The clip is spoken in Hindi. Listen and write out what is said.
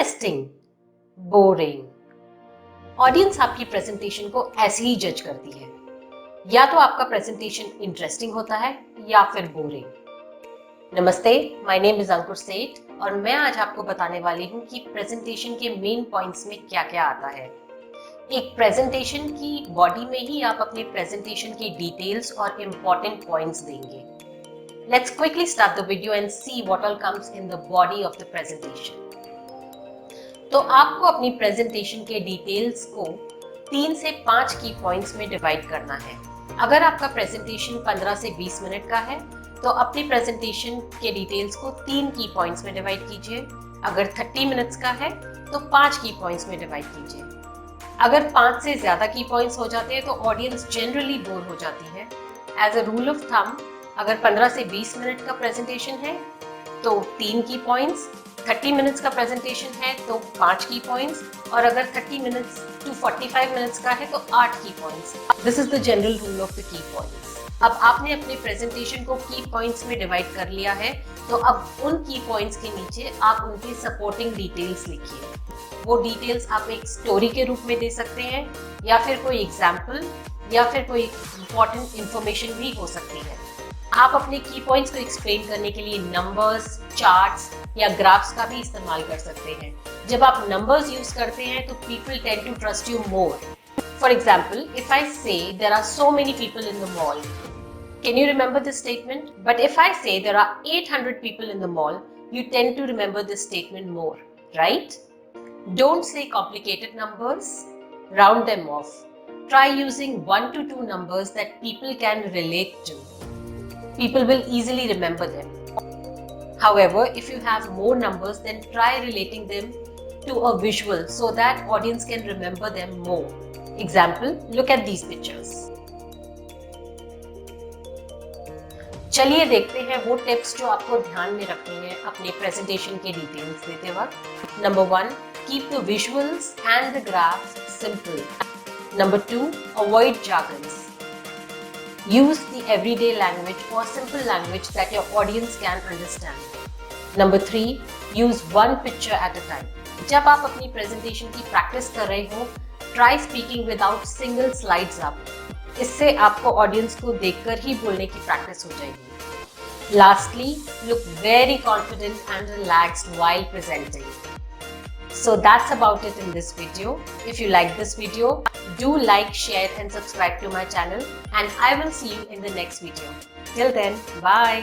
Interesting, boring. ऑडियंस आपकी प्रेजेंटेशन को ऐसे ही जज करती है, या तो आपका प्रेजेंटेशन इंटरेस्टिंग होता है या फिर बोरिंग। नमस्ते, माय नेम इज अंकुर सेठ और मैं आज आपको बताने वाली हूँ कि प्रेजेंटेशन के मेन पॉइंट्स में क्या क्या आता है। एक प्रेजेंटेशन की बॉडी में ही आप अपने प्रेजेंटेशन की डिटेल्स और इम्पोर्टेंट पॉइंट्स देंगे। Let's quickly start the video and see what all comes in the body of the presentation. तो आपको अपनी प्रेजेंटेशन के डिटेल्स को 3 से 5 की पॉइंट्स में डिवाइड करना है। अगर आपका प्रेजेंटेशन 15 से 20 मिनट का है तो अपनी प्रेजेंटेशन के डिटेल्स को 3 की पॉइंट्स में डिवाइड कीजिए। अगर 30 मिनट्स का है तो 5 की पॉइंट्स में डिवाइड कीजिए। अगर 5 से ज्यादा की पॉइंट्स हो जाते हैं तो ऑडियंस जनरली बोर हो जाती है। As a rule of thumb, अगर 15 से 20 मिनट का प्रेजेंटेशन है तो 3 की पॉइंट्स, 30 मिनट्स का प्रेजेंटेशन है तो 5 की पॉइंट्स, और अगर 30 मिनट्स टू 45 मिनट्स का है तो 8 की points. This is the general rule of the key points. अब आपने अपने प्रेजेंटेशन को की पॉइंट्स में डिवाइड कर लिया है, तो अब उन की पॉइंट्स के नीचे आप उनके सपोर्टिंग डिटेल्स लिखिए। वो डिटेल्स आप एक स्टोरी के रूप में दे सकते हैं, या फिर कोई एग्जाम्पल, या फिर कोई इंपॉर्टेंट इंफॉर्मेशन भी हो सकती है। आप अपने की पॉइंट्स को एक्सप्लेन करने के लिए नंबर्स, चार्ट्स या ग्राफ्स का भी इस्तेमाल कर सकते हैं। जब आप नंबर्स यूज करते हैं तो people tend to trust you more. For example, if I say there are so many people in the mall, can you remember this statement? But if I say there are 800 people in the mall, you tend to remember this statement more, right? Don't say complicated numbers, round them off. Try using 1 to 2 numbers that people can relate to. People will easily remember them. However, if you have more numbers, then try relating them to a visual so that audience can remember them more. Example, look at these pictures. चलिए देखते हैं वो टिप्स जो आपको ध्यान में रखनी है अपने प्रेजेंटेशन के डिटेल्स देते वक्त। Number 1, keep the visuals and the graphs simple. Number 2, avoid jargons. Use the everyday language or simple language that your audience can understand. Number 3, use one picture at a time. जब आप अपनी प्रेजेंटेशन की प्रैक्टिस कर रहे हो, try speaking without single slides up. इससे आपको ऑडियंस को देखकर ही बोलने की प्रैक्टिस हो जाएगी। Lastly, look very confident and relaxed while presenting. So that's about it in this video. If you like this video, do like, share and subscribe to my channel, and I will see you in the next video. Till then, bye.